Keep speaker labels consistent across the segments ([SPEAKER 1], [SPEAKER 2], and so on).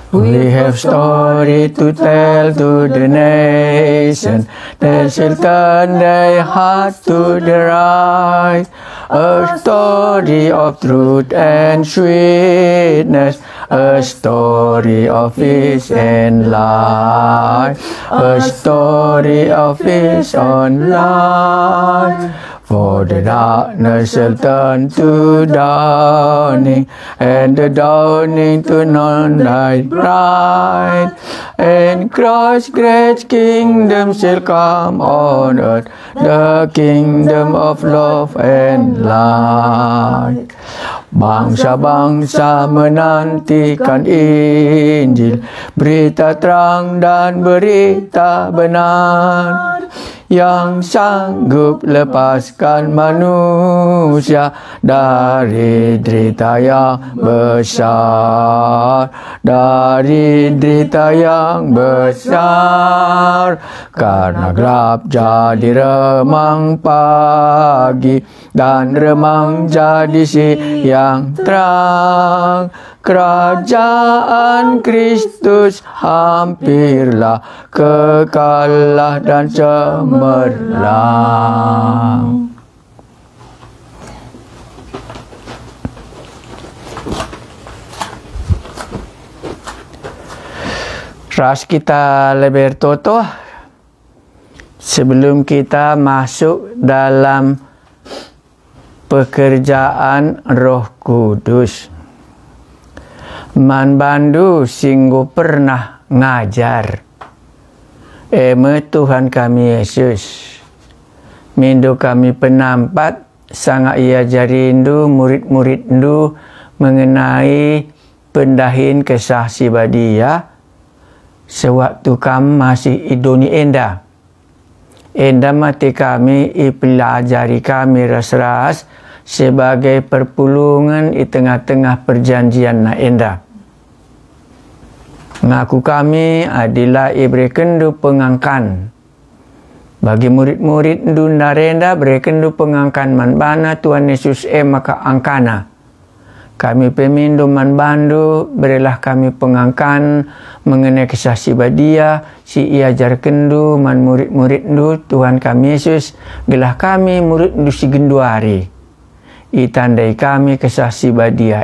[SPEAKER 1] We have story to tell to the nation that shall turn their heart to the right. A story of truth and sweetness, a story of peace and light, a story of peace and light. For the darkness shall turn to dawning, and the dawning to non-light bright. And Christ's great kingdom shall come on earth, the kingdom of love and light. Bangsa-bangsa menantikan Injil, berita terang dan berita benar, yang sanggup lepaskan manusia dari derita yang besar, dari derita yang besar. Karena gelap jadi remang pagi, dan remang jadi siang terang. Kerajaan Kristus hampirlah, kekalah dan cemerlang. Ras kita lebih tertutup sebelum kita masuk dalam pekerjaan Roh Kudus. Man bandu singgu pernah ngajar Tuhan kami Yesus. Mindu kami penampat sangat ia jarindu murid-murid ndu mengenai pendahin kisah si Badia sewaktu kami masih idoni enda. Enda mati kami ipelajari kami ras-ras sebagai perpulungan di tengah-tengah perjanjian na enda. Ngaku kami adalah ibri kendu pengangkan. Bagi murid-murid ndu narenda beri kendu pengangkan manbana Tuhan Yesus maka angkana. Kami pemindu manbandu berilah kami pengangkan mengenai kisah si Badia, si iajar kendu man murid-murid ndu Tuhan kami Yesus, gelah kami murid ndu si genduari. Itandai kami kisah si Badia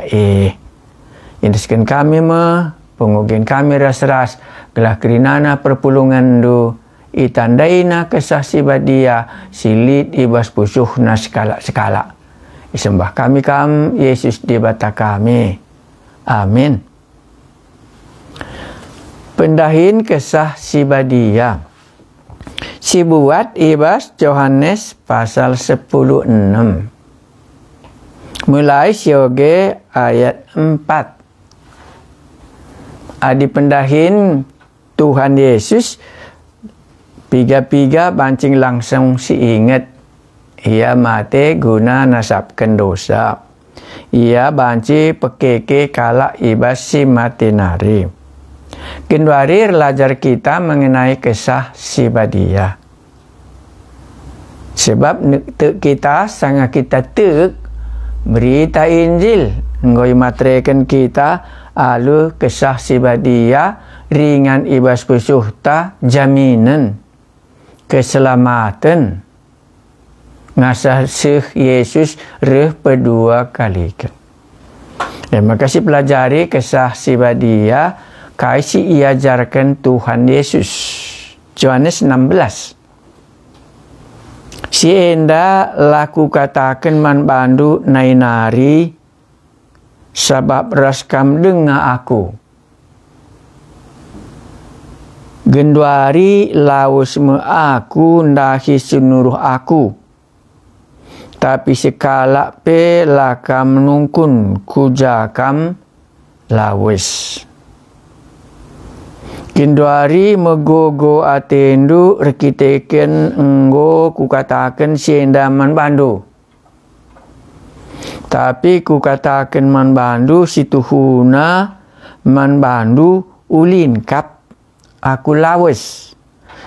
[SPEAKER 1] indeskan kami pengugian kami ras-ras gelah kerinana perpulungan ndu itandaina kisah si Badia silit ibas pusuhna sekala-sekala. Isembah kami kam Yesus di bata kami. Amin. Pendahin kisah si Badia. Si buat ibas Yohanes pasal 10:6. Mulai sioge ayat 4. Adi pendahin Tuhan Yesus piga-piga bancing langsung si ingat. Ia mati guna nasabkan dosa. Ia banci pekeke kalak ibas si mati nari. Kendari belajar kita mengenai kisah si Badia. Sebab kita sangat kita berita Injil ngoi matrekan kita alu kisah si Badia ringan ibas pusuhta jaminan keselamatan ngasah sih Yesus reh pedua kali kan. Terima kasih pelajari kisah si Badia kai si iajarkan Tuhan Yesus. Yohanes 16. Si enda laku katakan man bandu nainari sebab raskam dengar aku. Genduari laus me aku ndahi senuruh aku. Tapi sekala pe lakam nungkun kujakam lawes. Kinduari megogo atendu rekiteken enggo kukatakan siendaman bandu. Tapi kukatakan man bandu situhuna man bandu ulin kap aku lawes.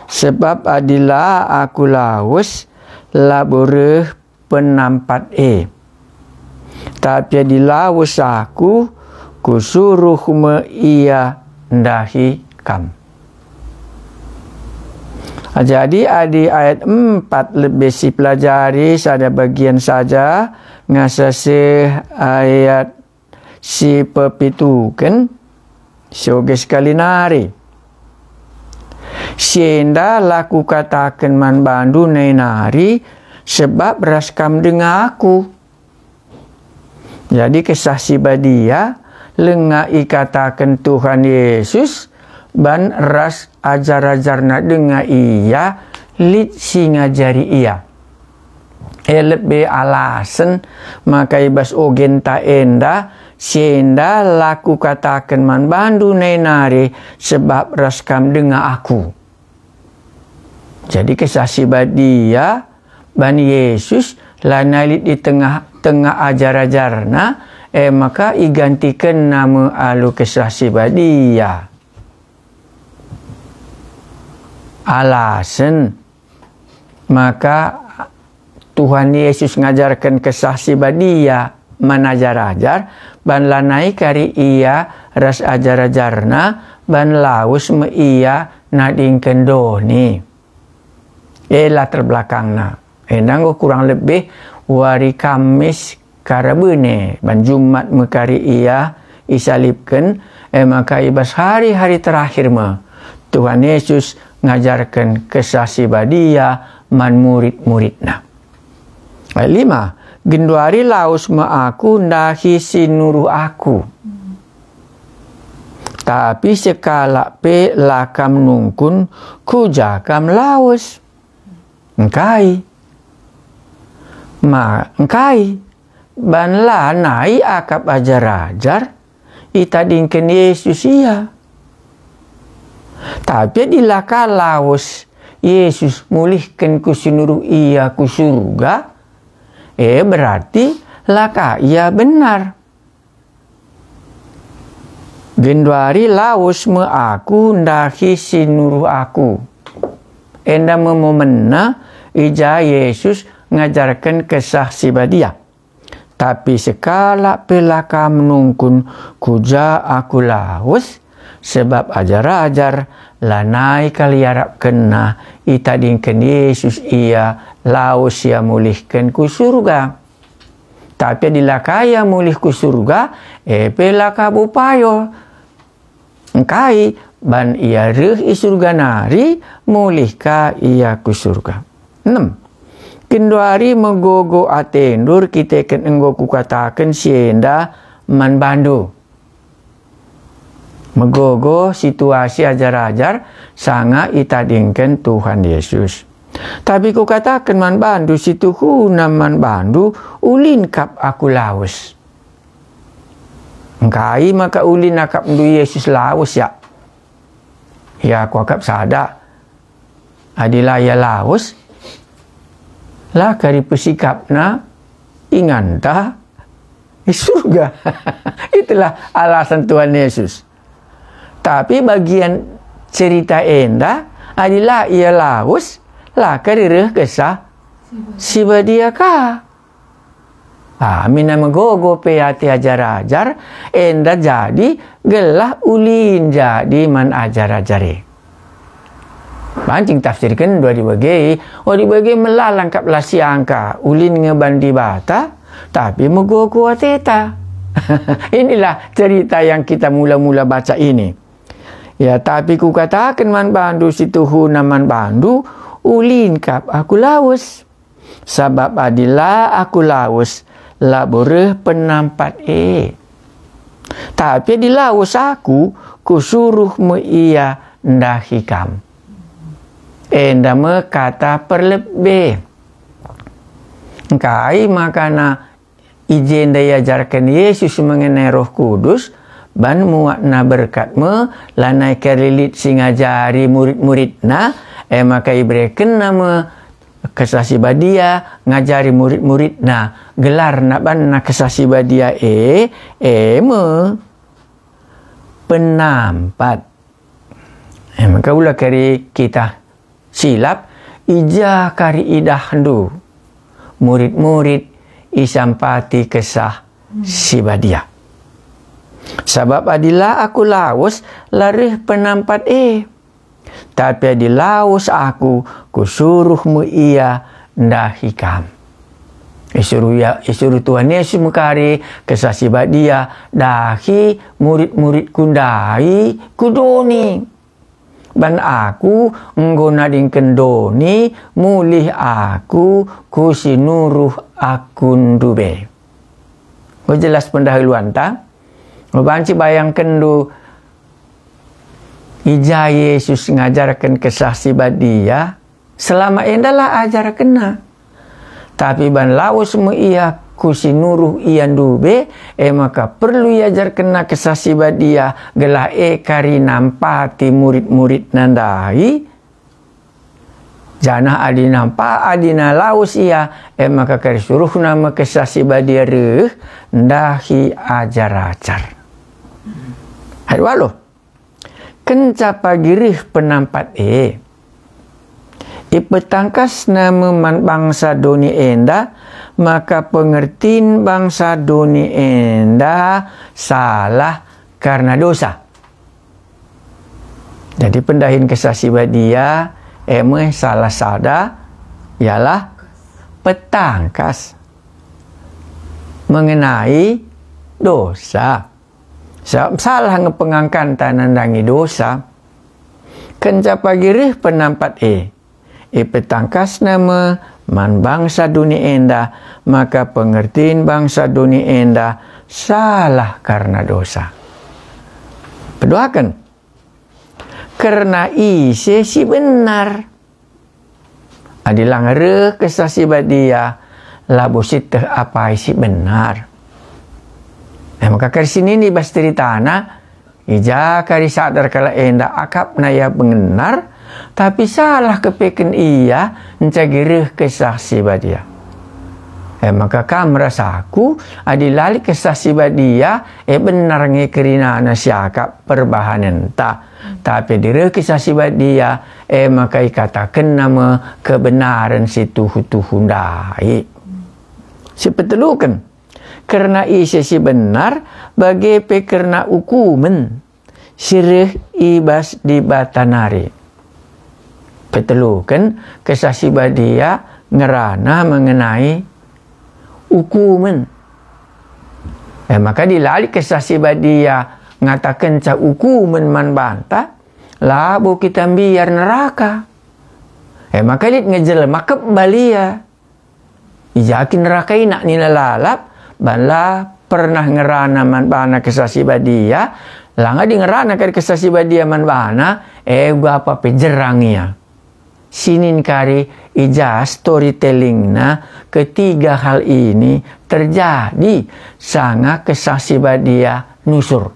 [SPEAKER 1] Sebab adilah aku lawes labureh penampat tapi dilawes aku kusuruh me ia ndahi kam. Jadi di ayat 4 lebih si pelajari sada bagian saja ngasasi ayat si pepitu kan sioge sekali nari. Sienda laku katakan man bandu nari sebab raskam dengan aku. Jadi kisah si badia lengai katakan Tuhan Yesus ban ras ajar-ajarna dengan ia lit si ngajari ia. Lebih alasan maka ibas ogen ta enda sienda laku katakan man bandu nari sebab raskam dengan aku. Jadi kisah si badia ban Yesus lanalit di tengah ajar-ajarna maka igantikan nama alu kisah si badia. Alasan maka Tuhan Yesus ngajarkan kisah si badia manajar-ajar ban lanai kari ia ras ajar-ajarna ban laus me ia nadingken doni. Latar belakangna endang kurang lebih wari Kamis karabune ban Jumat mekari ia isalibkan maka ibas hari-hari terakhir Tuhan Yesus ngajarkan kisah si badia man murid-muridna. 5. Genduari laus aku ndahi sinuruh aku. Tapi sekala pe lakam nungkun kujakam laus. Engkai ban lanai akap ajar-ajar itadingken Yesus ia. Tapi dilaka laos Yesus mulihkan ku sinuruh ia ku surga, berarti laka ia benar. Genduari laos me aku ndahi sinuruh aku. Enda memomena ija Yesus ngajarkan kisah si badia. Tapi sekala pelaka menungkun kuja aku laus sebab ajar-ajar lanai kaliarap kena itadingken Yesus ia laus ia mulihkan ku surga. Tapi dilakaya mulih ku surga pelaka bupayo engkai ban ia reh i surga nari mulihka ia ku surga. 6. Kenduari megogo atendur kita ken enggo ku katakan sienda man bandu. Megogo situasi ajar-ajar sanga itadingken Tuhan Yesus. Tapi ku katakan man bandu situhu man bandu ulin kap aku laus. Engkai maka ulin akap ndu Yesus laus ya. Ya aku akap sada. Adilah ya laus. Lah kari pesikapna inganta surga. Itulah alasan Tuhan Yesus. Tapi bagian cerita enda adalah ia laus lah kari reh kesah si badia ka. Mina megogo pe hati ajar-ajar enda jadi gelah ulin jadi man ajar-ajare. Pancing tafsirkan dua dibagi. Dibagi melalangkap lasi angka. Ulin ngebandi bata. Tapi megogo ateta. Inilah cerita yang kita mula-mula baca ini. Ya, tapi ku katakan man bandu situhu naman bandu. Ulin kap aku laus. Sabab adilah aku laus. Laboreh penampat Tapi di laus aku. Kusuruh me ia ndahi kam. Endama kata perlebih. Engkai makana izin diajarkan Yesus mengenai Roh Kudus ban muakna berkat lanai kerilit singajari murid-muridna maka ibrekan nama kesasi badia ngajari murid-muridna gelar nak ban na kesasi badia penampat maka ulah kari kita silap ija kari idah handu murid-murid isampati kesah si badia. Sebab adilah aku lawas larih penampat tapi adi lawas aku kusuruhmu ia ndah hikam. Isuruh Tuhan Yesus mekari kesasibat dia dahi murid-murid kundai kudoni. Ban aku nggonading kendoni mulih aku kusinuruh akun dube. Jelas pendahuluan tak? Banci bayangkan du ija Yesus ngajarkan kesasibat dia selama endalah ajar kena. Tapi ban lawas mu ia kusinuruh ian dube maka perlu iajar kena kesasibat dia gelah kari nampati murid-murid nandai janah adi nampak adina lawas ia maka kari suruh nama kesasibat dia reh ndahi ajar-ajar. Hai walau kenca pagirih penampat ipetangkas nama bangsa doni enda maka pengertiin bangsa doni enda salah karena dosa. Jadi pendahin kesasibat dia salah sada ialah petangkas mengenai dosa. Salah ngepengangkan tanandangi dosa kenca pagirih penampat petangkas nama man bangsa dunia enda maka pengertiin bangsa dunia enda salah karena dosa. Berdoakan karena isi si benar adilang reh kesasibat dia labu siteh apa isi benar. Maka kari sini ni basteri tanah ija kari sadar kala enda akap na ya benar tapi salah kepeken ia mencagirih kesasibat dia. Maka kam rasaku adilali kesasibat dia benar ngekerina na siakap perbahanan tak. Tapi diri kesasibat dia maka ikatakan nama kebenaran situ hundai. Sepetelukan karena isi si benar bagi pekerna ukumen sirih ibas di batanari. Petelukan kesasibat dia ngerana mengenai ukumen. Maka dilali kesasibat dia ngatakan ca ukumen man banta labu kita biar neraka. Maka lihat ngejelma kebalia. Ijakin neraka inak nina lalap bala pernah ngerana man bana kesasibat dia langa di ngerana kari kesasibat dia man bana bapa pejerangnya. Sinin kari ija storytelling na ketiga hal ini terjadi sangat kesasibat dia nusur.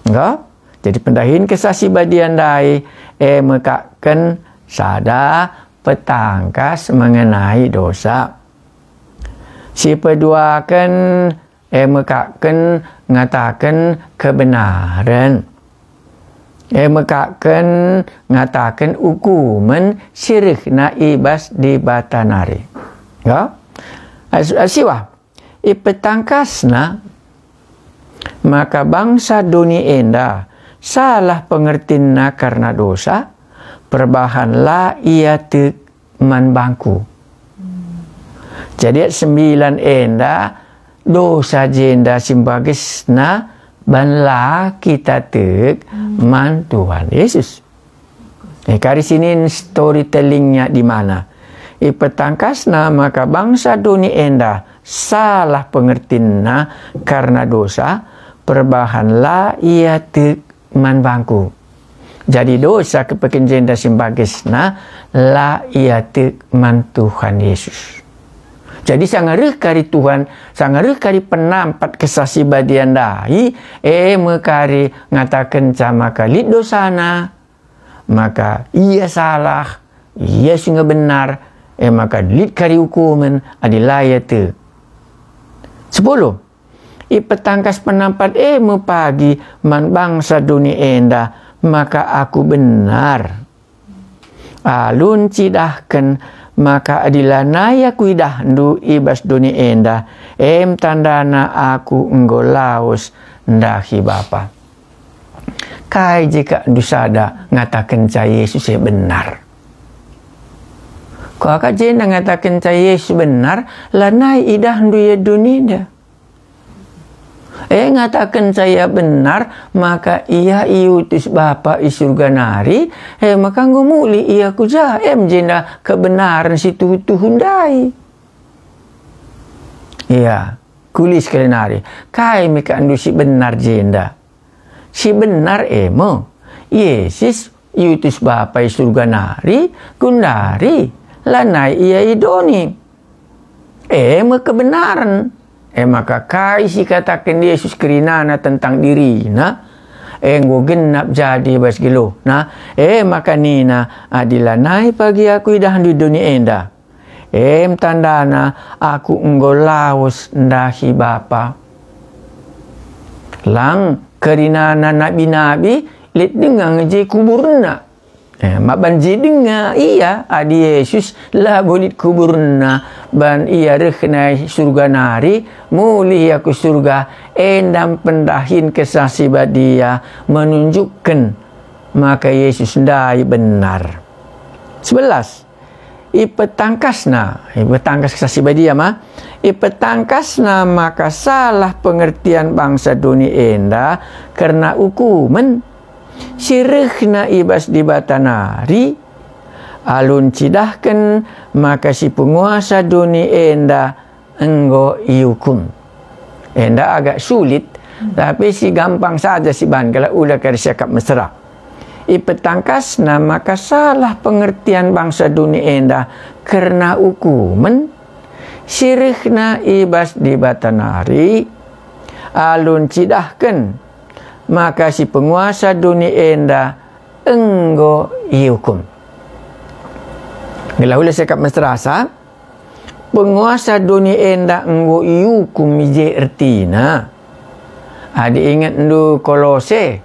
[SPEAKER 1] Enggak? Jadi pendahin kesasibat dia ndai mekaken sada petangkas mengenai dosa. Si peduakan mekaken ngatakan kebenaran. Mekaken ngatakan ukuman sirih na ibas di batanari. Ya? Asiwa ipetangkasna maka bangsa dunia enda salah pengertina karena dosa perbahanlah ia tek man bangku. Jadi 9 enda dosa jenda simbagisna banla kita tek man Tuhan Yesus. Kari sini storytellingnya di mana? Ipetangkasna maka bangsa dunia enda salah pengertina karena dosa perbahanlah ia tek man bangku. Jadi dosa kepekin jenda simbagisna la ia tek man Tuhan Yesus. Jadi sangareh kari Tuhan, sangareh kari penampat kesasibat dia ndai, mekari ngatakan sama kali dosana, maka ia salah, ia sungguh benar, maka lit kari hukuman adilah ia te. 10. Ipetangkas penampat mepagi man bangsa dunia enda, maka aku benar. Alun cidahkan maka adilah naya kuidah ndu ibas dunia enda tandana aku enggolaus ndahi Bapa. Kai jika dusada ngatakan cai Yesus benar. Kau akan jena ngatakan cai Yesus benar, lanai idah duya dunia. Ngatakan saya benar, maka ia iutus Bapa i surga nari, maka ngumuli ia kuja, jena kebenaran situ hundai. Iya, kulis sekali nari. Kai mika andu si benar jenda. Si benar Yesus iutus Bapa i surga nari, gundari, lanai ia idoni. Kebenaran. Maka kai si katakan Yesus kerinana tentang dirina, nggo genap jadi bas gelo. Maka nina adilanai pagi aku idah di dunia enda. Tandana aku nggo laos ndahi Bapa. Lang kerinana nabi-nabi lit dengang je kuburna. Mak banji dengar iya adi Yesus lah bolit kuburna ban iya reknai surga nari muli aku surga endam pendahin kesasi badia menunjukkan maka Yesus ndai benar. 11 ipetangkasna kesasi badia ipetangkasna maka salah pengertian bangsa dunia enda karena ukumen sirihna ibas di batanari alun cidahkan maka si penguasa dunia enda enggo iukum. Enda agak sulit tapi si gampang saja si ban kalau udah kali cakap mesra. Ipetangkasna maka salah pengertian bangsa dunia enda karena ukumen sirihna ibas di batanari alun cidahkan maka si penguasa dunia enda enggo iukum. Bila saya cakap mesra penguasa dunia enda enggo iukum je ertina. Adi ingat ndu Kolose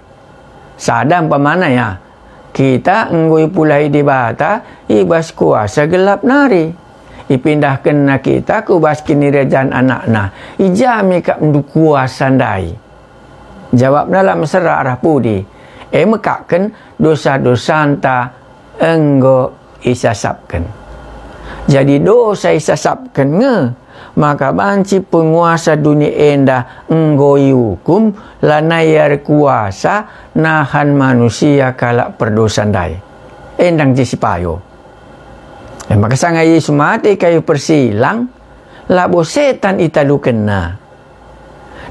[SPEAKER 1] sadam pamana ya. Kita enggo ipulai di bata ibas kuasa gelap nari. Ipindahkan na kita ke bas kinirajan anak-na. Ijami kak ndu kuasa ndai. Jawab dalam mesra arah pudi. Mekakan dosa-dosa anta enggo isasapkan. Jadi dosa isasapkan maka banci penguasa dunia enda enggo iukum lanayar kuasa nahan manusia kalak perdosan dai. Endang jisipayo. Maka sanga Yesus mati kayu persilang labo setan italu kena.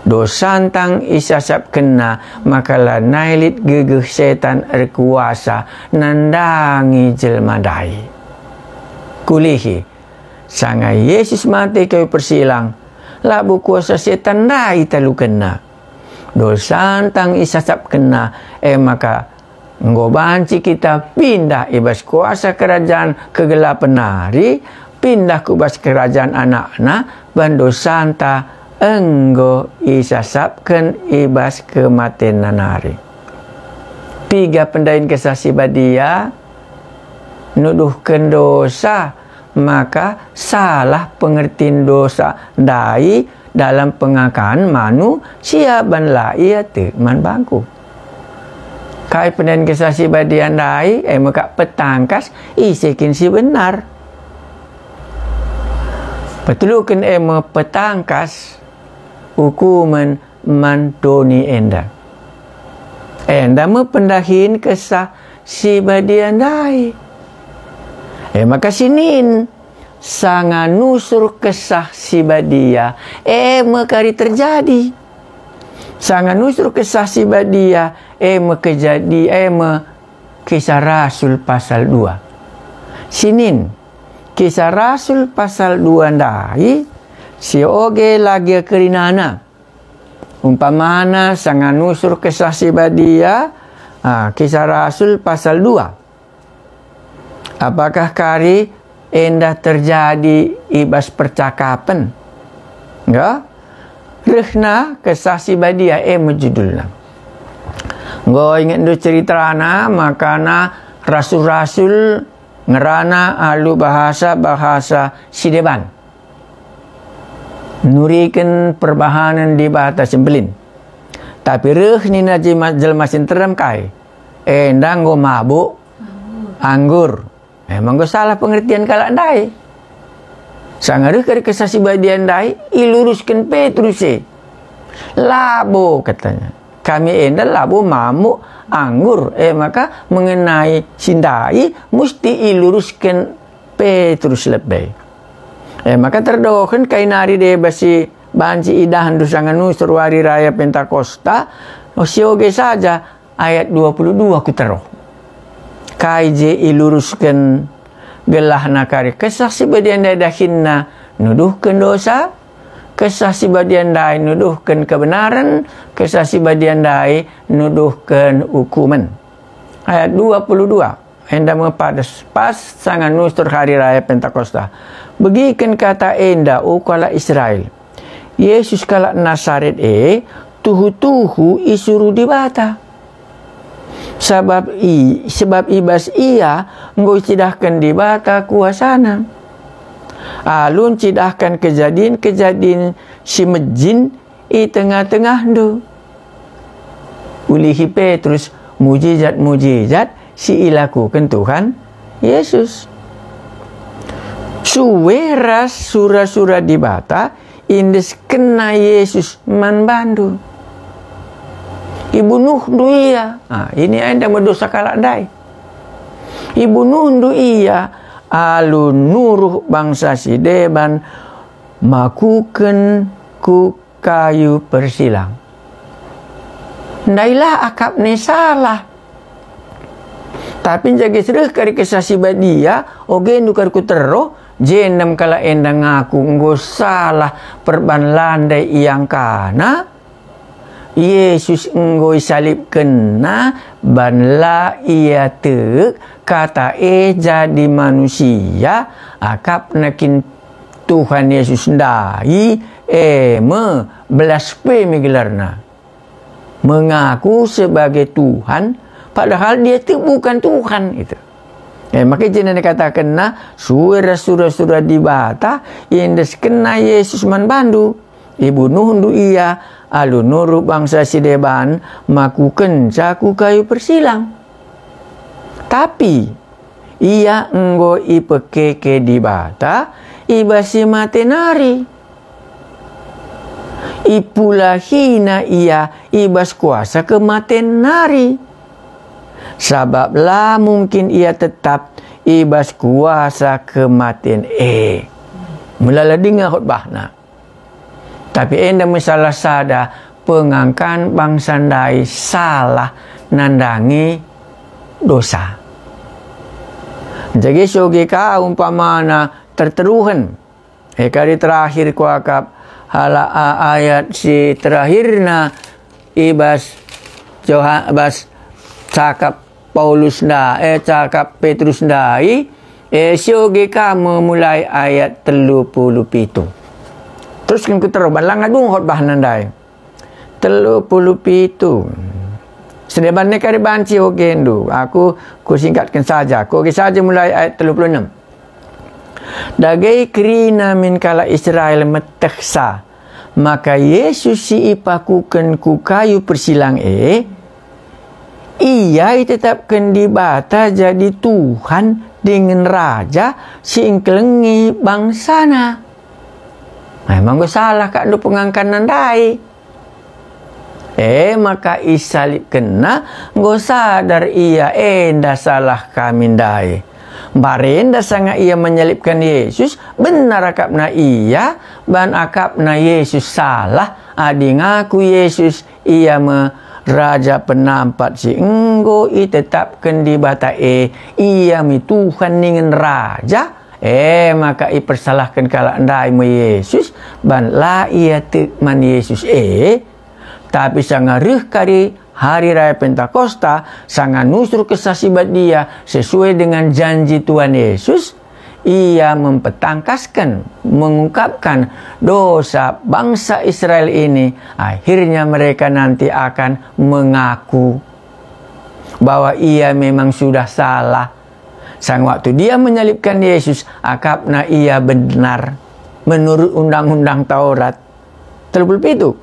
[SPEAKER 1] Dosantang isasap kena maka lanailit gegeh setan erkuasa nandangi jelma dai. Kulihi sanga Yesus mati kayu persilang labu kuasa setan dai talu kena. Dosantang isasap kena maka nggo banci kita pindah ibas kuasa kerajaan kegelapan nari pindah ke ibas kerajaan anak-anak ban dosanta enggo isasapkan ibas kematian nanari. Tiga pendain kesasi badia nuduhkan dosa maka salah pengertian dosa dai dalam pengakan manusia ban ia man bangku. Kai pendain kesasi badia dai maka petangkas isikin si benar. Petulukan petangkas hukuman mantoni enda. Enda pendahin kesah si badian dai. Maka sinin sanga nusur kesah si badia. Mekari terjadi. Sanga nusur kesah si badia. Mekejadi. Kisah Rasul pasal 2. Sinin. Kisah Rasul pasal 2 dai. Si oge lagi kerinana. Umpamana sanga nusur kesah si badia. Kisah Rasul pasal 2. Apakah kari endah terjadi ibas percakapan? Enggak? Rehna kesah si badia judulna. Enggak ingat do ceritana makana rasul-rasul ngerana alu bahasa Sideban. Nurikan perbahanan di batas sembelin. Tapi reh ni na jelma sinterem kai. Endang go mabuk anggur. Memang go salah pengertian kalak dai. Sangareh kari kesasi badian dai iluruskan Petrus labo katanya. Kami endang labo mamuk anggur. Maka mengenai sindai mesti iluruskan Petrus lebih. Maka terdoakan kainari de basi banci idahan dusangan nusur wari raya Pentakosta. Sioge saja ayat 22 ku teroh. Kaije iluruskan gelah nakari kesaksi badian dai dahinna nuduhkan dosa, kesaksi badian dai nuduhkan kebenaran, kesaksi badian dai nuduhkan hukuman. Ayat 22 enda mepadas pas sangan nusur hari raya Pentakosta. Begikan kata enda ukala Israel. Yesus kala Nasaret tuhu-tuhu isuru dibata. Sebab ibas ia ngoi cidahkan dibata kuasana. Alun cidahkan kejadian si mejin i tengah-tengah du. Ulihi Petrus mujizat si ilakukan Tuhan Yesus. Suweras surah-surah dibata indes kena Yesus man bandu. Ibu Nuh du iya. Ini anda berdosa kalak dai. Ibu Nuh du iya. Alun nuruh bangsa si deban makuken ku kayu persilang. Ndailah akap ni salah. Tapi jaga sereh kari kesasi badia. Ogen dukar ku teroh. Jenam kala enda ngaku nggo salah perban landai yang kana. Yesus ngoi salib kena banla ia tek kata jadi manusia akap nakin Tuhan Yesus ndai blasfemi gelarna mengaku sebagai Tuhan padahal dia itu bukan Tuhan itu. Maka jenah dikatakan surah dibata yang kena Yesus man bandu Ibu Nuh du iya alun nuru bangsa si deban makuken caku kayu persilang. Tapi ia enggo ipekeke dibata ibasi matenari. Ipula hina ia ibas kuasa kematen nari. Sabab lah mungkin ia tetap ibas kuasa kematen mulala dengar khutbahna. Tapi enda masalah sada pengangkan bangsa dai salah nandangi dosa. Jadi soge ka umpamana terteruhan. Kali terakhir ku akap hala ayat si terakhirna ibas bas cakap Paulus cakap Petrus dai soge ka memulai ayat 37. Terus kan kita balang adung khotbah nandai 37. Sedeban ni kari banci ogendu. Aku singkatkan saja. Aku saja mulai ayat 36. Dagai kerina min kala Israel meteksa maka Yesus si ipakukan ku kayu persilang ia ditetapkan dibata jadi Tuhan dengan raja si ingkelengi bangsana. Memang gue salah kak do pengangkan nandai. Maka isalib kena gue sadar ia enda salah kami ndai. Barenda sangat ia menyalibkan Yesus. Benar akapna ia ban akapna Yesus salah. Adi ngaku Yesus ia raja penampat si enggo itetapkan di bata ia mi Tuhan ningen raja. Maka ipersalahkan kala andai mo Yesus ban la ia tekman Yesus tapi sangareh kari hari raya Pentakosta sangat nusur kesaksian dia sesuai dengan janji Tuhan Yesus. Ia mempetangkaskan, mengungkapkan dosa bangsa Israel ini. Akhirnya mereka nanti akan mengaku bahwa ia memang sudah salah. Sang waktu dia menyalibkan Yesus, akapna ia benar menurut undang-undang Taurat. Terlebih itu,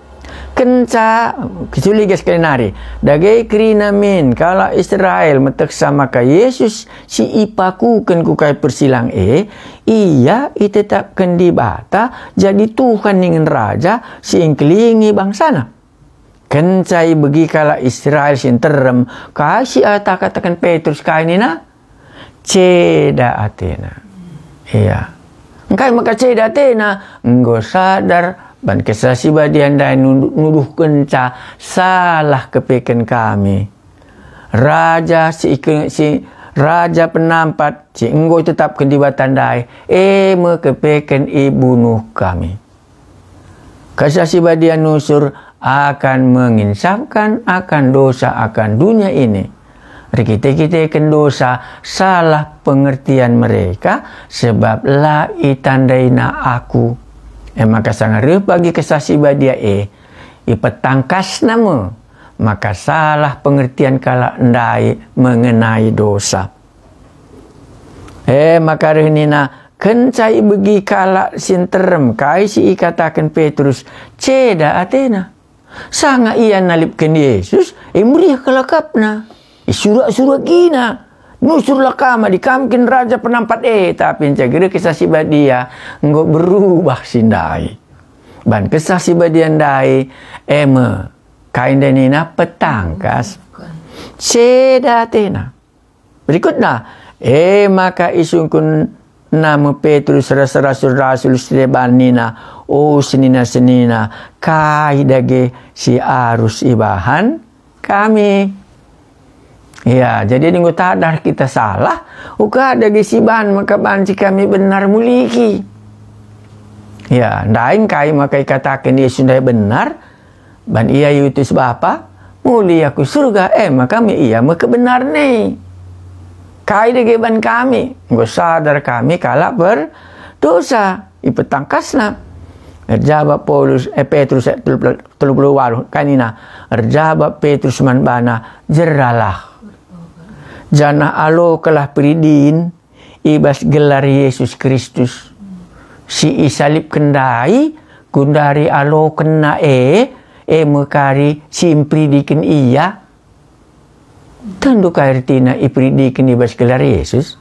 [SPEAKER 1] Kenca kesuligas kalinari dagai krina min kala Israel meteksa maka Yesus si ipakukan ku kai persilang ia itetapkan di bata jadi Tuhan dengan raja si ingkelingi bangsana. Kencai begi kala Israel sin terem kasih ata katakan Petrus kainina ceda atena. Iya. Engkai maka ceda atena enggo sadar ban kesasi badian dai nuduh kenca salah kepeken kami. Raja si raja penampat si enggo tetap kendibatan dai mekepeken ibunuh kami. Kesasi badian nusur akan menginsafkan akan dosa akan dunia ini. Kita dosa salah pengertian mereka sebab la itandaina aku. Maka sangat bagi kesasi badia ipetangkas nama maka salah pengertian kala endai mengenai dosa. Maka rehnina kencai begi kala sinterem kai si katakan Petrus ceda atena sanga ia nalipkan Yesus muriah kelakapna surat-surat gina nusur lakama dikamkin raja penampat tapi encagere kesasi badia enggo berubah sindai ban kesasi badian dai kain denina petangkas ceda tena berikutnya maka isungkun nama Petrus rasul Stebanina senina kai dage si arus ibahan kami. Ya, jadi nunggu tadar kita salah, uka ada gisiban maka banci kami benar muliki. Ya, ndain kai maka katakan dia sudah benar, ban ia yutus bapa, muli aku surga, maka kami ia maka benar nih. Kai degeban kami, nggak sadar kami kalak berdosa, ipetangkasna. Erjabab Petrus 38 kanina, erjabab Petrus manbana jeralah. Jana alo kelah peridin ibas gelar Yesus Kristus si isalib kendai gundari alo kena mekari si impridikin iya tentu kairtina ipridikin ibas gelar Yesus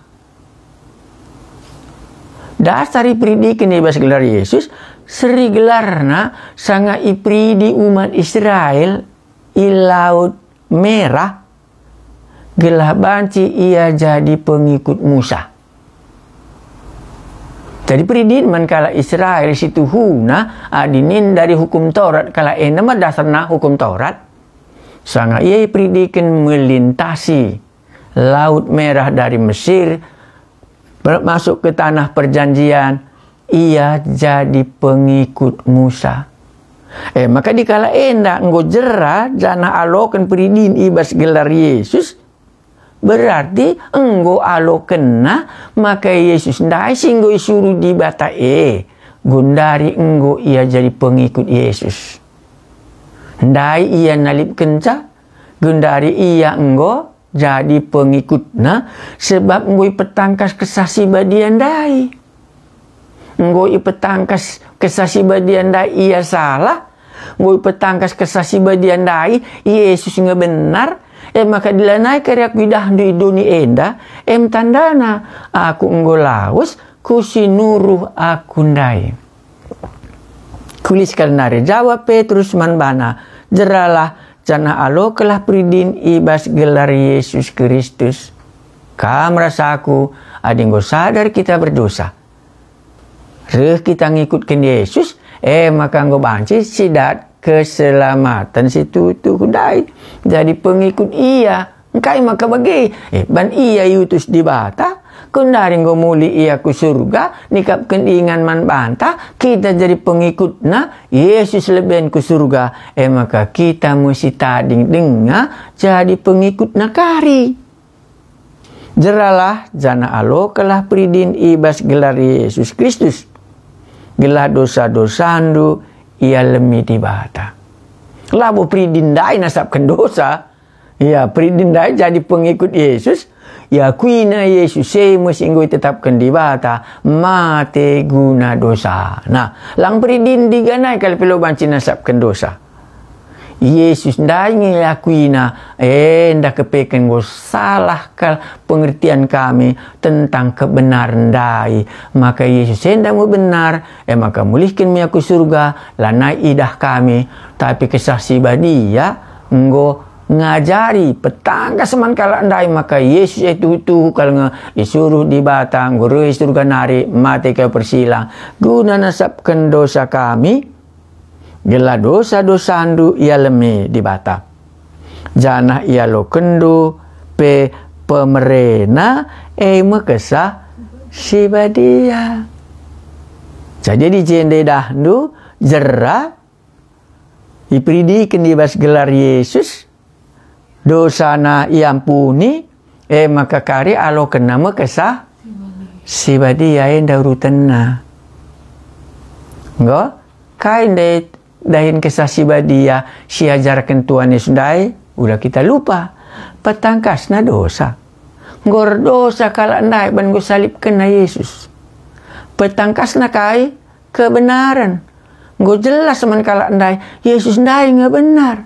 [SPEAKER 1] dasar ipridikin ibas gelar Yesus seri gelarna sanga ipridi umat Israel i Laut Merah gelah banci ia jadi pengikut Musa. Jadi peridin man kala Israel situ huna adinin dari hukum Taurat kala nama dasarna hukum Taurat. Sanga ia peridikan melintasi Laut Merah dari Mesir masuk ke tanah perjanjian ia jadi pengikut Musa. Maka dikala enggo jera jana alokan peridin ibas gelar Yesus berarti enggo alo kena maka Yesus ndai singgo isuruh di bata gundari enggo ia jadi pengikut Yesus ndai ia nalip kenca gundari ia enggo jadi pengikutna sebab enggo petangkas kesasi badian dai enggo petangkas kesasi badian dai ia salah enggo petangkas kesasi badian dai Yesus nggak benar maka dilanai karya kuidah di dunia enda tandana aku enggo laus kusinuruh aku ndai kulis kalnare jawab Petrus manbana jeralah jana alo kelah peridin ibas gelar Yesus Kristus kam rasaku adinggo sadar kita berdosa kita ngikutkan Yesus maka enggo banci sidat keselamatan situ kudai jadi pengikut ia engkai maka bagi ban ia yutus di bata kundari ngomuli ia ku surga nikapkan ingan man banta kita jadi pengikut Yesus leben ku surga maka kita mesti tading denga jadi pengikut kari jeralah jana alo kelah peridin ibas gelar Yesus Kristus gelah dosa-dosandu ia lemi di bata. Labu pridindai nasabkan dosa. Ya, pridindai jadi pengikut Yesus. Ya, kuina Yesus mesti tetapkan di bata. Mate guna dosa. Nah, lang pridin diganai kalau perlu banci nasabkan dosa. Yesus ndai ngelakuina, ndak kepekan go salah kal pengertian kami tentang kebenaran ndai. Maka Yesus hendak mu benar, maka mulihkan mi aku surga, lanai idah kami. Tapi kesaksi badia nggo ngajari petangga seman kala ndai, maka Yesus itu kalau disuruh di batang guru surga nari mati ke persilang guna nasabkan dosa kami gela dosa-dosa andu ia lemi di bata janah ia lo kendu pe pemerena mekesah si badia. Jadi di jende dahdu jera ipridikan di bas gelar Yesus dosana iampuni, maka kari alo kena mekesah si badia enda urutanna. Nggo kain dahin kesah si badia si ajarkan Tuhan Yesus dai udah kita lupa petangkasna dosa. Ngor dosa kala ndai ban go salib kena Yesus. Petangkasna kai kebenaran. Nggo jelas man kala ndai Yesus ndai nggak benar.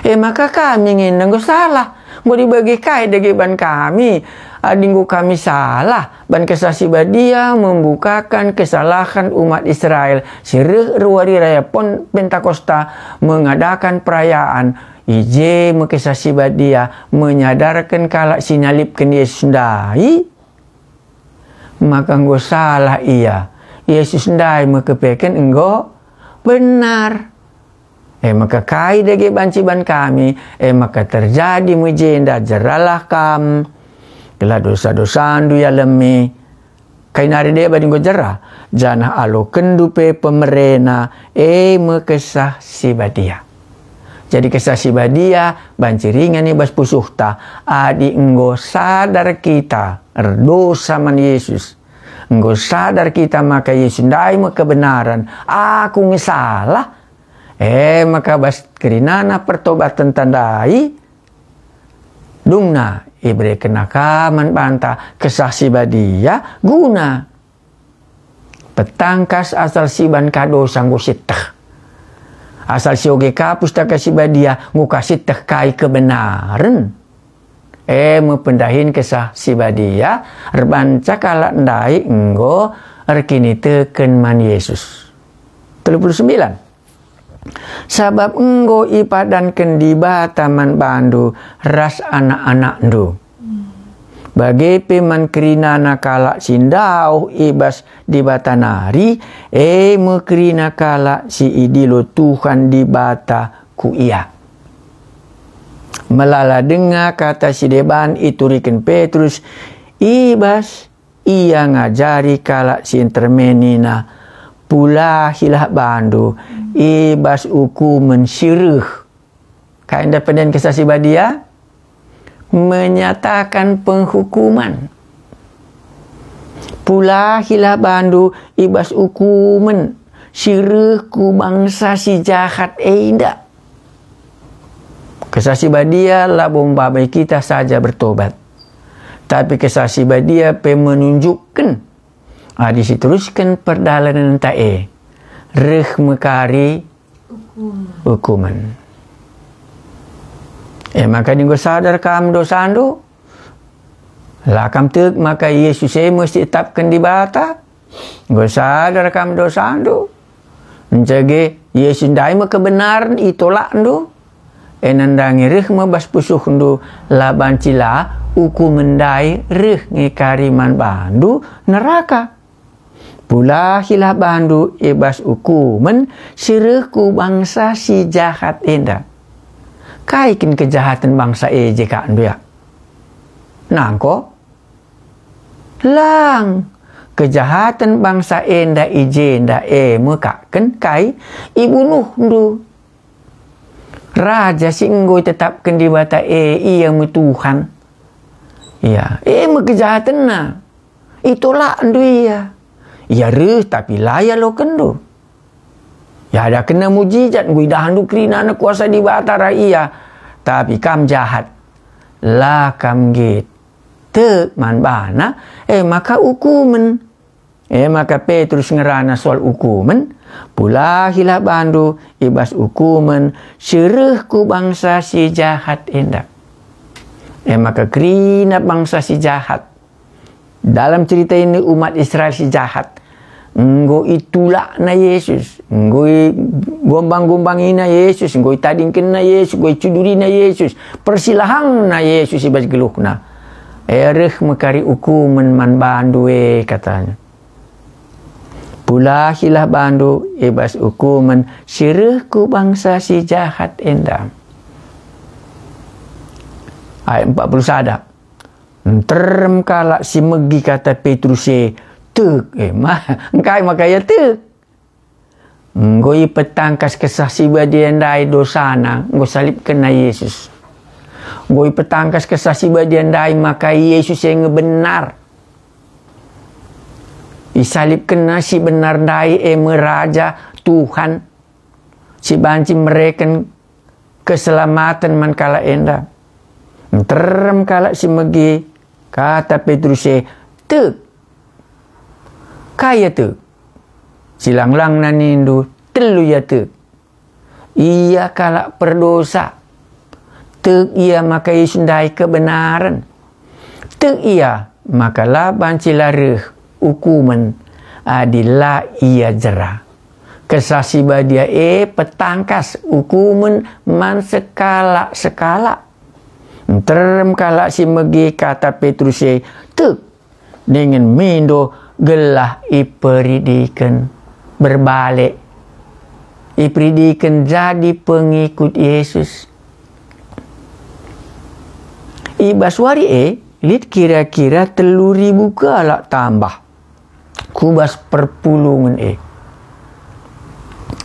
[SPEAKER 1] Maka kami ngin nggo salah. Nggo dibagi kai dagi ban kami. Adinggu kami salah. Ban kesasi badia membukakan kesalahan umat Israel. Sirih ruari raya pon Pentakosta mengadakan perayaan. Ije mekesasi badia menyadarkan kalak sinalipkan Yesus ndai. Maka nggo salah ia. Yesus ndai mekepekan enggo benar. Maka kai dagi banciban kami, maka terjadi mujenda jeralah kam. Gela dosa-dosa andu ya lemi. Kai nari dia badinggo jerah. Janah alo kendupe pemerena, mekesah si badia. Jadi kesah si badia, banciringan ni bas pusuhta. Adi enggo sadar kita, dosa man Yesus. Enggo sadar kita maka Yesus ndai me kebenaran. Aku ngesalah. Maka bas kerinana pertobatan tandai dungna ibre kenakaman banta kesaksi badia guna petangkas asal siban kado sanggo sitah asal sioge kapustaka si badia nguka sitah kai kebenaran mependahin kesah si badia rebanca kala ndai enggo rekini teken man Yesus 39. Sabab enggo ipadankan di bataman bandu ras anak-anak ndu. Bagi peman kerinana kala sindau ibas di batanari, mekerina kala si idilo Tuhan di bata ku ia. Melala dengar kata si deban iturikan Petrus, ibas ia ngajari kala si intermenina. Pula hilah bandu ibas uku mensirih. Kain dapat kisah si badia menyatakan penghukuman. Pula hilah bandu ibas uku mensirih ku bangsa si jahat indah. Kisah si badia lah bombabai kita saja bertobat. Tapi kisah si badia menunjukkan diteruskan perdalanan tae reh mekari hukuman. Maka dinggo sadar kam dosandu lakam tek maka Yesus mesti tetapkan di bata. Nggo sadar kam dosandu menjage Yesus ndai me kebenaran itolak ndu enandangi reh mebas pusuh ndu laban cila hukum mendai reh ngekari man bandu neraka. Pula hilah bandu ibas ukumen sirihku bangsa si jahat enda. Kaikin kejahatan bangsa jika andu ya. Nangko lang kejahatan bangsa enda ijenda mekaken kai ibunuh ndu. Raja singgo tetapkan di bata iya mu Tuhan. Iya, me kejahatan na. Itulah andu iya. Ya reh tapi laya lo kendo. Ya ada kena mujizat gue dah handu krina na kuasa di batara iya. Tapi kam jahat. La kam git. Tek man bana. Maka hukuman. Maka Petrus ngerana soal hukuman. Pula hilah bandu ibas hukuman sereh ku bangsa si jahat endak. Maka kerina bangsa si jahat. Dalam cerita ini umat Israel si jahat. Nggo itulak na Yesus. Nggo gombang-gombangin na Yesus. Nggo tadingkan na Yesus. Nggo cuduri na Yesus. Persilahang na Yesus ibas geluh na. Ereh mekari hukuman man bandu katanya. Pula hilah bandu ibas hukuman sireh ku bangsa si jahat endam. Ayat 40 sadak. Terem kalak si megi kata Petrus tek engkai makaya tek. Ngoi petangkas kesah si badian dai dosana ngoi salib kena Yesus. Ngoi petangkas kesah si badian dai maka Yesus yang benar. Disalib kena si benar dai meraja Tuhan. Si banci mereken keselamatan man kala enda. Terem kala si megi kata Petrus tek. Kaya tek. Silang-lang na nindu telu ya tek. Ia kala perdosa. Tek ia maka isundai kebenaran. Tek ia maka laban cilareh hukuman adilah ia jera. Kesasi badia petangkas hukuman man sekala. Terem kala si megi kata Petrus tek dengan mindo gelah iperidikan berbalik. Iperidikan jadi pengikut Yesus. Ibaswari lit kira-kira 3.000 kalak tambah. Kubas perpulungan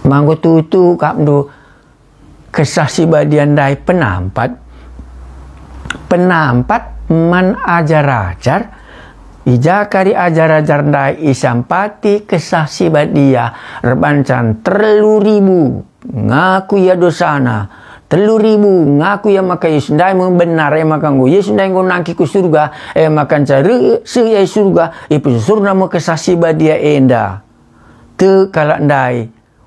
[SPEAKER 1] Manggo tutu kapdo kesah si badian dai penampat man ajar-ajar ijakari ajar-ajar dai isampati kesah si badia rebancan 3.000 ngaku ya dosana 3.000 ngaku ya maka Yesus dai membenar maka nggo Yesus dai ngonangki ku surga makan cari seyai surga ipu surna mo kesah si badia enda te kala dai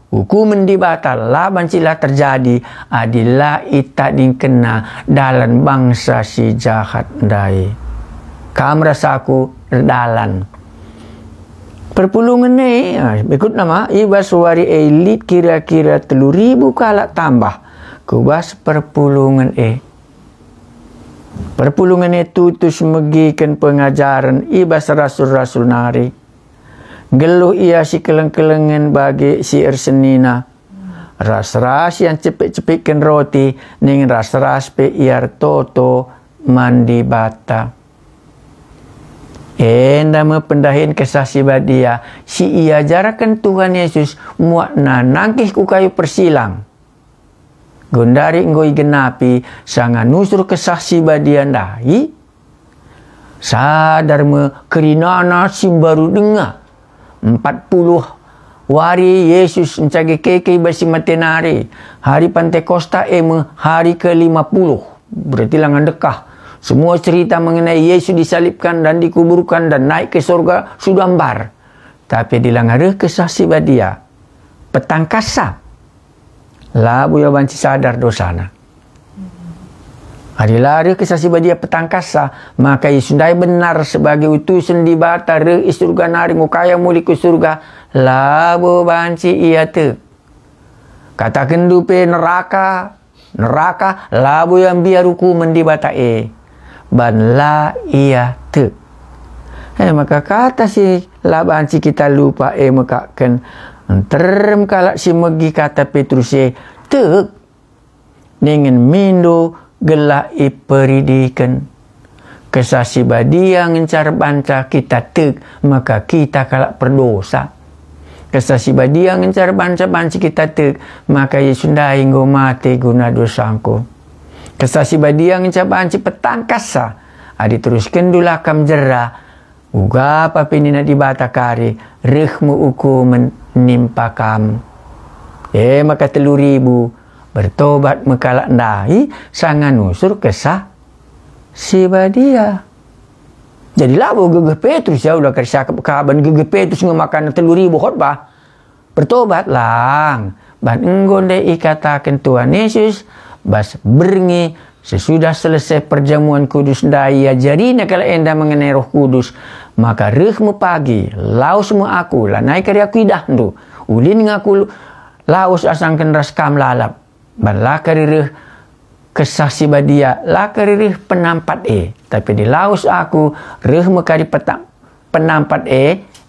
[SPEAKER 1] hukuman dibatal laban sila terjadi adilah ita dingkena dalam bangsa si jahat dai. Kam rasaku dalan. Perpulungan ikut nama ibas wari elit kira-kira 3.000 kalak tambah. Kubas perpulungan Perpulungan tutus megikan pengajaran ibas rasul-rasul nari. Geluh ia si keleng-kelengan bagi si ersenina. Ras-ras yang cepik-cepikkan roti. Ning ras-ras pe iar toto mandi bata. Enda mependahin kesah si badia. Si ia jarakan Tuhan Yesus. Muak nangkih ku kayu persilang. Gondari ngoi genapi. Sanga nusur kesah si badia dai. Sadar me kerinana si baru dengar. 40 wari Yesus mencagi keke basi matenari. Hari Pentekosta hari ke-50. Berarti langan dekah. Semua cerita mengenai Yesus disalibkan dan dikuburkan dan naik ke surga sudah ambar. Tapi dilangare kesah si badia. Petangkasa. Labu ya banci sadar dosana. Adilari kesah si badia petangkasa. Maka Yesus dai benar sebagai utusan di bata re surga nari ngukaya muli ke surga. Labu banci ia te. Kata kendupe neraka. Labu yang biar hukuman di bata ban la ia te. Maka kata si la banci kita lupa mekaken. Terem kalak si megi kata Petrus te. Dengan mindo gelah iperidikan. Kesah si badia ngencar banca kita tek. Maka kita kalak berdosa. Kesah si badia ngencar banca-banci kita tek. Maka Yesus dai nggo mati guna dosangku. Kesah si badia ngencar banci petangkasa. Adi teruskan dulakam jera. Uga papinina di batakari. Rehmu hukuman nimpakam. Maka 3.000 bertobat mekalak dai sangan nusur kesah si badia. Jadi labu gegeh Petrus ya udah kerja kaban gegeh Petrus ngemakan 3.000 khotbah. bertobat lang. Ban enggon dai ikatakan Tuhan Yesus bas berngi sesudah selesai perjamuan kudus daya jarina kalau enda mengenai Roh Kudus, maka rehmu pagi laus mu aku lah naik kari aku idah ndu ulin ngaku laus asangkan ras kam lalap ban la kari reh kesaksi badia la kari reh penampat tapi di laus aku rehmu kari petang penampat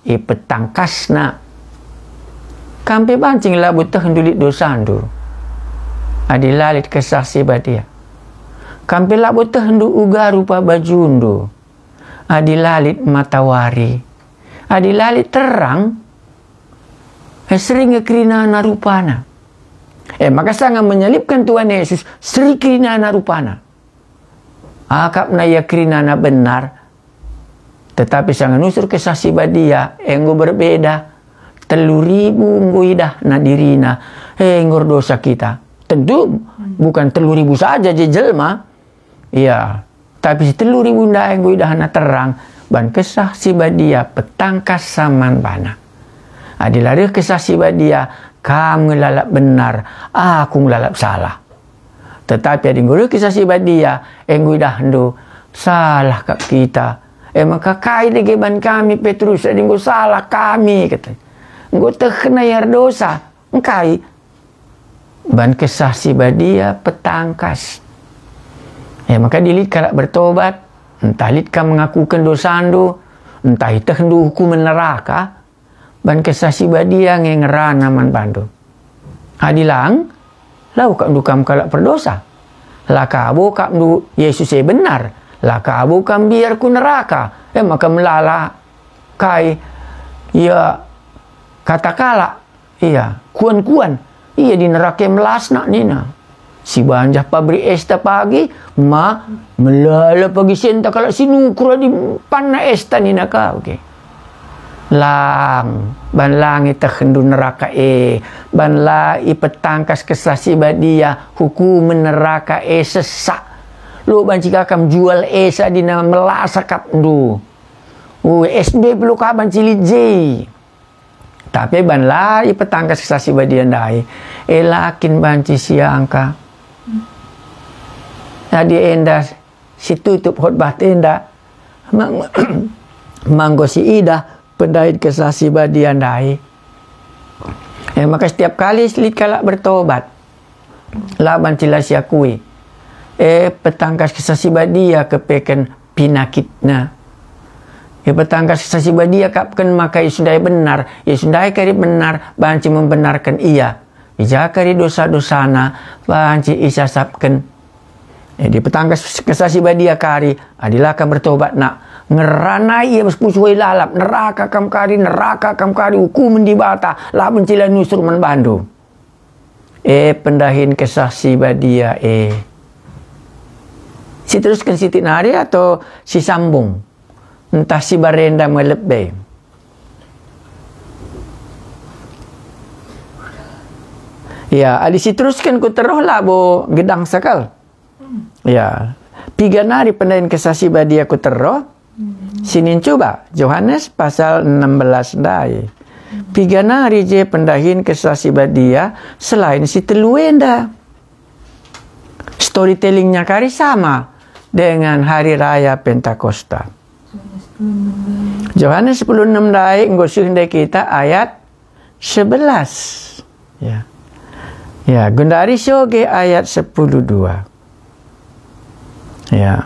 [SPEAKER 1] petangkasna kampe bancing lah butuh hendulit dosa ndu adilalit kesaksi badia kampe lah butuh hendu uga rupa bajundu adilalit matawari adilalit terang sering kerina narupana maka sangat menyelipkan Tuhan Yesus seri kerina narupana akap na ya kerina na benar tetapi sangat nusur kesaksi badia enggo berbeda 3.000 nguidah na dirina enggo dosa kita tentu bukan 3.000 saja je jelma iya tapi 3.000 nda enggo idahana terang ban kesaksi badia petangkas saman bana adilari kesaksi badia kamu lalap benar aku lalap salah tetapi adinggo kesaksi badia enggo idahndo salah kak kita maka kai de ban kami Petrus adinggo salah kami kata enggo tekna yar dosa engkai ban kesaksi badia petangkas maka dilit kalak bertobat entah lit ka mengakukan dosa ando entah itah hendu hukum neraka ban kesaksi badia ngerana man bando adilang lau ka ndu kam kalak berdosa laka abo ka ndu Yesus benar laka abo kam biar ku neraka maka melala kai ya katakala iya kuan-kuan iya di neraka melasna nina si banjah pabrik esta pagi melala pagi senta kalau sinukura di panna esta nina ka lang ban langit terhendu neraka ban la petangkas kesasi badia hukum neraka sesak lu bancika kam jual esa dina melasa kap ndu SB perlu kaban cilit J tapi ban la petangkas kesasi badia ndai elakin banci siangka tadi enda si tutup khotbah tenda manggo si ida pendait kesasi badia ndai maka setiap kali selit kalak bertobat laban cila siakui petangkas kesasi badia kepeken pinakitna petangkas kesasi badia kapken maka isundai benar isundai kari benar banci membenarkan ia ija kari dosa-dosana banci isasapken di petangkas kesasi badia kari adilah akan bertobat nak ngeranai ia mespusuai lalap neraka kam kari hukum di bata lah mencila nusur man bandu pendahin kesaksi badia si teruskan si tinari atau si sambung entah si barenda melebih ya adi si teruskan ku teroh lah bo gedang sakal ya piga nari pendahin kesaksi badia ku teroh sinin coba Yohanes pasal 16 dai piga nari je pendahin kesaksi badia selain si teluenda storytellingnya kari sama dengan hari raya Pentakosta Yohanes 10:6 dai ngosuh ndai kita ayat 11 ya gundari soge ayat 10:2 ya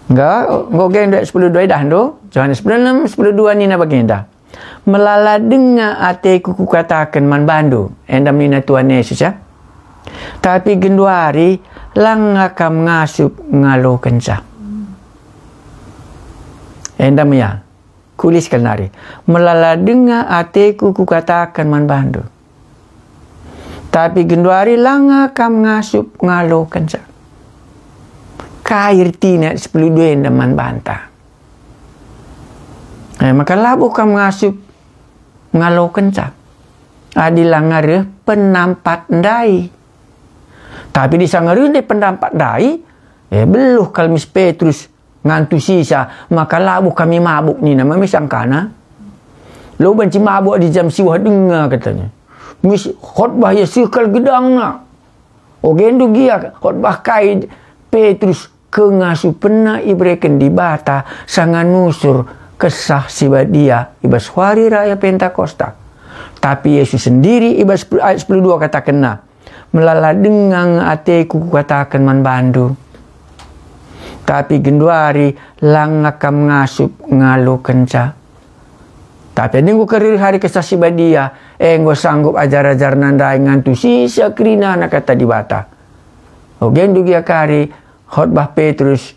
[SPEAKER 1] enggak geng 10:2 dah ndo Yohanes 10:6 10:2 nina bagenda melala denga ateku kukatakan man bandu endam nina Tuhan Yesus ya tapi genduari lang akam ngasup ngalo kenca endam ya kuliskan nari melala denga ateku kukatakan man bandu tapi genduari lang akam ngasup ngalo kenca kair tina 10:2 man banta maka labu kam ngasup ngalo kencak adilang ngare penampat ndai tapi di sangare de penampat ndai beluh kalmis Petrus ngantu sisa maka labu kami mabuk ni nama misangkana Lo banci mabuk di jam siwah dengar katanya. Mis khotbah ya sikal gedang nak. Ogendu gia khotbah kai Petrus kengasu pena ibreken di bata sangan nusur kesah sibadia ibas hari raya Pentakosta. Tapi Yesus sendiri ibas ayat 10:2 kata kena. Melala dengang ateku katakan man bandu. Tapi genduari langakam ngasup ngalu kenca. Tapi nengku kerir hari kesah sibadia enggo sanggup ajar-ajar nandai ngantu sisa krina na kata di bata. Ogendu gia kari khotbah Petrus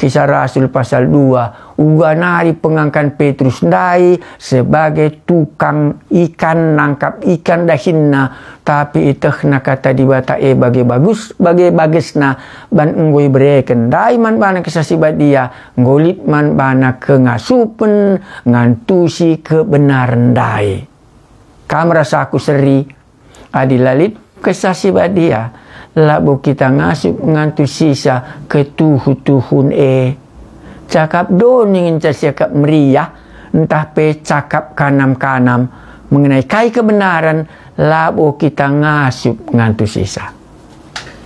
[SPEAKER 1] Kisah Rasul pasal 2 uga nari pengangkan Petrus ndai sebagai tukang ikan nangkap ikan dahinna tapi itehna kata di bata bagi bagesna ban enggoi bereken ndai man bana kesasibat dia ngolit man bana kengasupen ngantusi kebenaran ndai kam rasa aku seri adilalit kesasibat dia labu kita ngasup ngantu sisa ketuhu-tuhun cakap doning cakap meriah entah pe cakap kanam-kanam mengenai kai kebenaran labu kita ngasup ngantu sisa.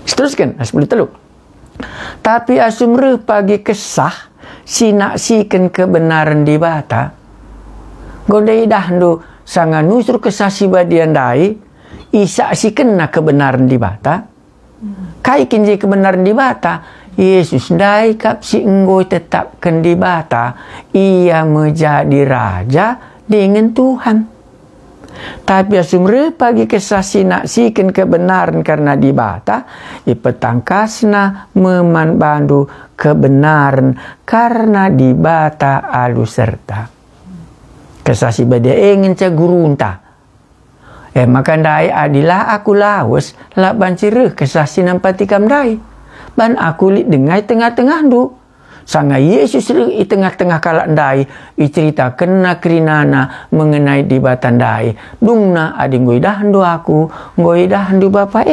[SPEAKER 1] Seteruskan 10 tapi asumre pagi kesah sinaksikan kebenaran di bata gondai dahdu sangan nusur kesah sibadian dai isaksikan na kebenaran di bata kai kinji kebenaran di bata Yesus dai kap si enggoi tetapkan di bata ia menjadi raja dengan Tuhan. Tapi asumre pagi kesasi naksikan kebenaran karena di bata ipetangkasna meman bandu kebenaran karena di bata alu serta kesasi badia ingin cagurunta maka dai adilah aku lawas la bancireh kesasi nampati kam dai ban aku li dengai tengah-tengah du sanga Yesus i tengah-tengah kalak dai i cerita kena kerinana mengenai di batan dai dungna adi ngoi dahandu aku ngoi dahandu bapa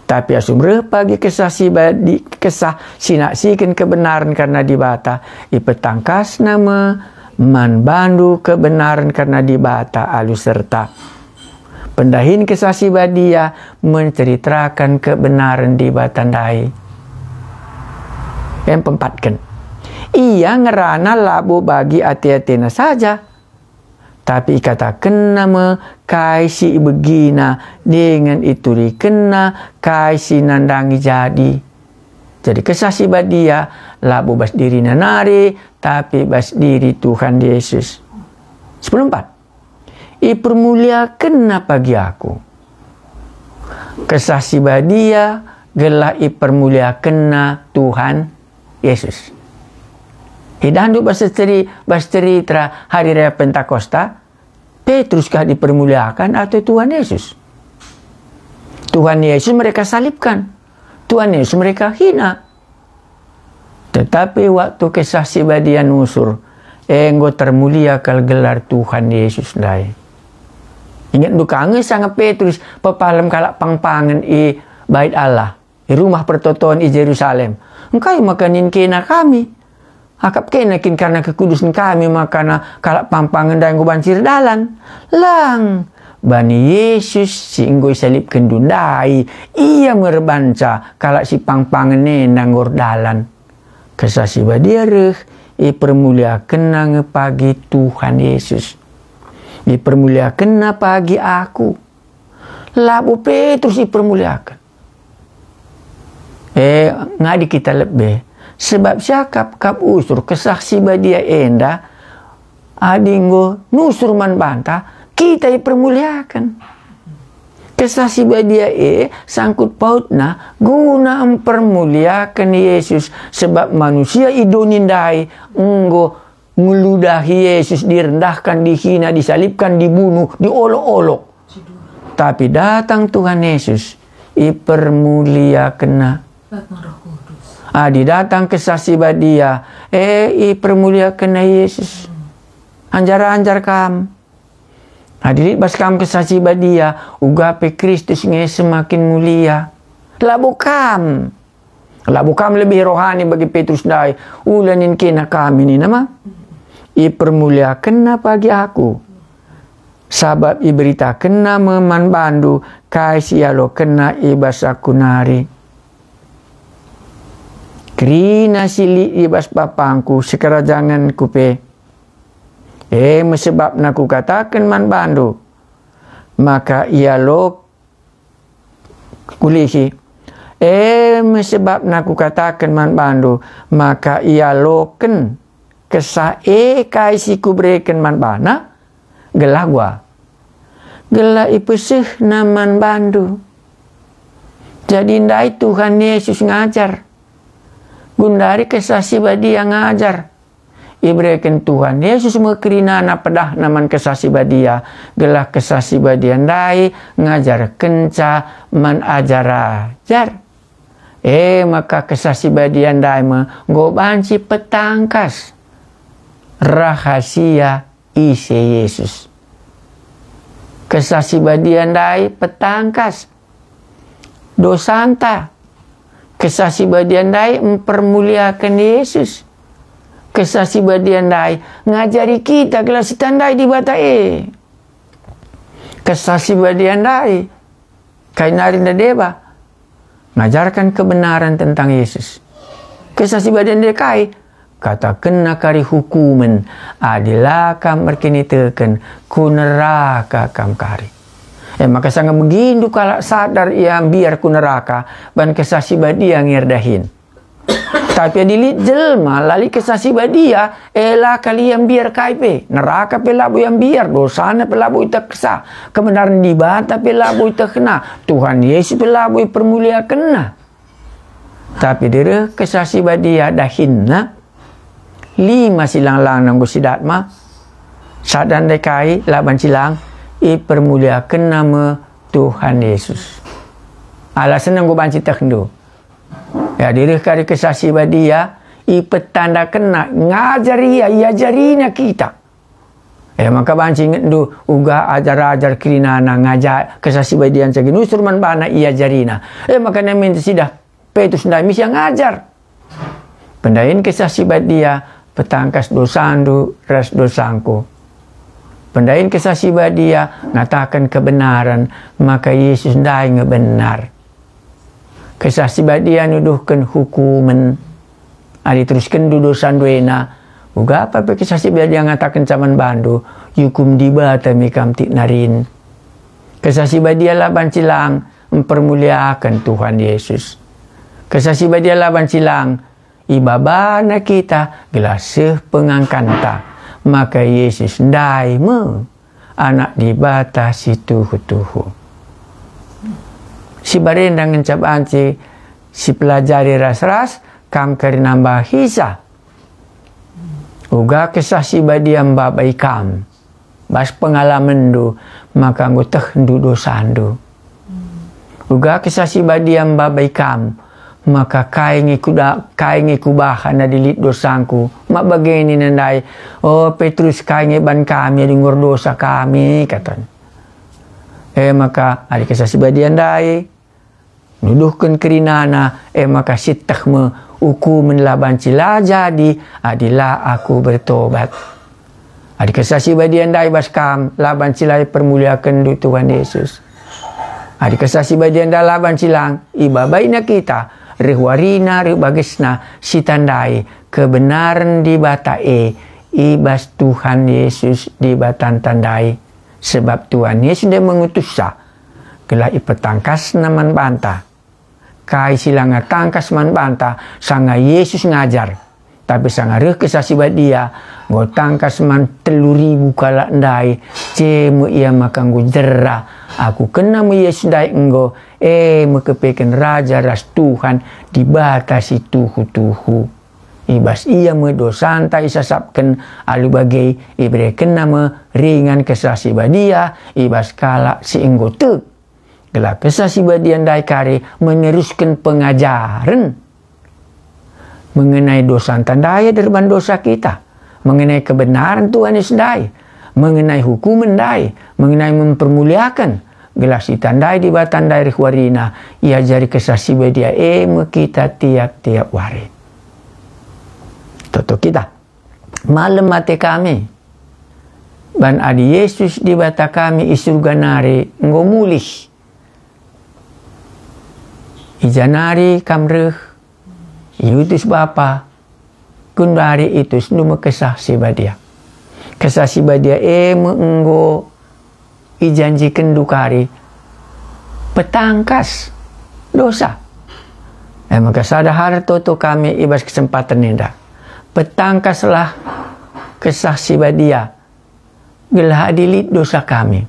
[SPEAKER 1] tapi asumre pagi kesasi badi kesah sinaksikan kebenaran karena di bata i petangkas nama man bandu kebenaran karena di bata alu serta pendahin kesasi badia menceritakan kebenaran di batandai. Yang pempatkan. Ia ngerana labu bagi ati-atina saja. Tapi katakan nama kaisi begina dengan itu dikena kaisi nandangi jadi. Jadi kesasi badia labu bas diri nanari tapi bas diri Tuhan Yesus. 10:4 ipermuliakan bagi aku. Kesasi badia gelah ipermuliakan Tuhan Yesus. Hidandu bas cerita hari raya Pentakosta, Petrus kah dipermuliakan atau Tuhan Yesus? Tuhan Yesus mereka salibkan. Tuhan Yesus mereka hina. Tetapi waktu kesasi badia nusur, enggo termulia kal gelar Tuhan Yesus dai. Ingat dukange sangat Petrus pepalam kalak pangpangan i bait Allah, i rumah pertotoan i Jerusalem. Engkai makanin kena kami. Akap kena kin karena kekudusan kami makana kalak pangpangan dan gubancir dalan. Lang bani Yesus si enggoi salib kendundai ia merbanca kalak si pangpangan nenang dalan. Kesasi badiareh i permuliakan nang pagi Tuhan Yesus. Dipermuliakan pagi aku. Labu Petrus dipermuliakan. Ngadi kita lebih. Sebab siakap kap usur kesaksi badia enda. Adinggo nusur man banta. Kita dipermuliakan. Kesaksi badia sangkut pautna. Guna mempermuliakan Yesus. Sebab manusia idonindai. Enggo ngeludahi Yesus direndahkan, dihina, disalibkan, dibunuh, diolok-olok. Tapi datang Tuhan Yesus, ipermuliakan. Datang kesasi badia, ipermuliakan Yesus. Anjar-anjar kam. Hadirit bas kam kesasi badia, ugape Kristus nge semakin mulia. Labu kam lebih rohani bagi Petrus dai. Ulanin kena kami ni nama. I permuliakan bagi aku. Sabab I beritakan nama man bandu kai sialo kena I basa kunari. Kerina sili I bas papangku sekerajangan kupe. Mesebab naku katakan man bandu. Maka ia lo kulihi. Mesebab naku katakan man bandu. Maka ia loken kesah kai si kubreken man bana. Gelah gua. Gelah ipesih naman bandu. Jadi ndai Tuhan Yesus ngajar. Gundari kesasi badi yang ngajar. Ibreken Tuhan Yesus mekerina na pedah naman kesasi badia. Gelah kesasi badia ndai ngajar kenca man ajar. Maka kesasi badia ndai gobanci petangkas. Rahasia isi Yesus. Kesasi badia ndai petangkas. Dosanta. Kesasi badia ndai mempermuliakan Yesus. Kesasi badia ndai ngajari kita gelas tandai di bata Kesasi badia ndai kainarinda deba ngajarkan kebenaran tentang Yesus. Kesasi badia ndai kai kata kena kari hukuman adalah kam berkini teken ku neraka kam kari. Maka sangat begindu kalau sadar ia biar ku neraka ban kesasi badia ngirdahin. Tapi dilit jelma lali kesasi badia elah kalian biar kaipe neraka pelabu yang biar dosana pelabu ita kesa kebenaran di bata pelabu ita kena Tuhan Yesus pelabu permulia kena. Tapi dire kesasi badia dahinna 5 silang lang nang gusidatma sadan dekai laban silang I permuliakan nama Tuhan Yesus. Alasan nang gubanci takndo. Ya diri kari kesasi badia I petanda kena ngajari ia jarina kita. Maka banci ngendu uga ajar-ajar kirinana ngajar kesasi badia sagi nusurman bana ia jarina. Maka namin sidah petus ndai misi ngajar. Pendain kesasi badia petangkas dosandu ras dosangku. Pendain kesasi badia ngatakan kebenaran maka Yesus ndai ngebenar. Kesasi badia nuduhkan hukuman ali teruskan dosan duena uga apa kesasi badia ngatakan caman bandu hukum di bata mikam tik narin. Kesasi badia laban cilang mempermuliakan Tuhan Yesus. Kesasi badia laban cilang ibabana kita gelasih pengangkanta. Maka Yesus ndai anak dibatasi tuhu-tuhu. Si barendang ngencap anci si pelajari ras-ras kam kari nambah hisa. Uga kesah si badiam babai kam. Bas pengalaman du maka nguteh du dosandu. Uga kesah si badiam babai kam. Maka kaingi kubahan na dilit dosangku. Mak bagini nandai. Petrus kaingi ban kami dengur dosa kami katan. Maka adik kesasi badian dai. Nuduhkan kerinana. Maka sitah me hukuman laban cila jadi. Adilah aku bertobat. Adik kesasi badian dai baskam. Laban cila permuliakan du Tuhan Yesus. Adik kesasi badian dai laban cilang. Ibabaina kita. Rihwarina ribagesna sitandai kebenaran di bata ibas Tuhan Yesus di batan tandai sebab Tuhan Yesus dia mengutus sa gelah ipetangkas naman banta kai silang tangkas man banta sanga Yesus ngajar tapi sanga reh kesasi badia ngotangkas man 3,000 kala ndai cemu ia makanggu jerah aku kena mu Yesus ndai enggo mekepeken raja ras Tuhan dibatasi tuhu-tuhu. Ibas ia medosanta isasapken alu bagai ibreken nama ringan kesasi badia ibas kala si enggote. Gelap kesasi badian dai kare meneruskan pengajaran mengenai dosa tandaya derban dosa kita, mengenai kebenaran Tuhan Yesus dai, mengenai hukuman dai, mengenai mempermuliakan. Gelas ditandai di batandai rihwarina ia jari kesasi badia kita tiap-tiap wari. Toto kita malam mati kami. Ban adi Yesus di bata kami isurga nari ngomulih. Ijanari kamreh iutus Bapa kundari itus numa kesah sibadia. Kesah sibadia menggo ijanji kendukari petangkas dosa. Maka sadahar toto kami ibas kesempatan nenda. Petangkaslah kesah sibadia. Gelah adilit dosa kami.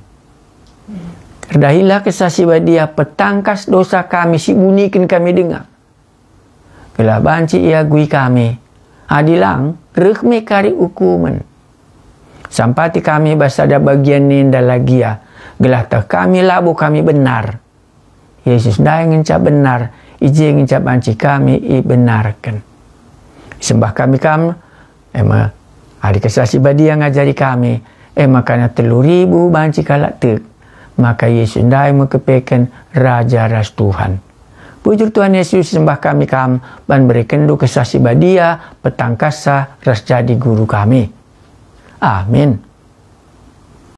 [SPEAKER 1] Terdahilah kesah sibadia petangkas dosa kami sibunikan kami dengar. Gelah banci ia gui kami. Adilang rekme kari hukuman. Sampati kami basada bagian nenda lagia. Gelah tak kami labu kami benar. Yesus dai ngencap benar. Ije ngencap banci kami benarkan. Sembah kami emang hari kesah sibadia ngajari kami. Makanya 3,000 banci kalak tek. Maka Yesus dai mengepekan Raja Ras Tuhan. Pujur Tuhan Yesus sembah kami ban berikan du kesah sibadia petang kasa ras jadi guru kami. Amin.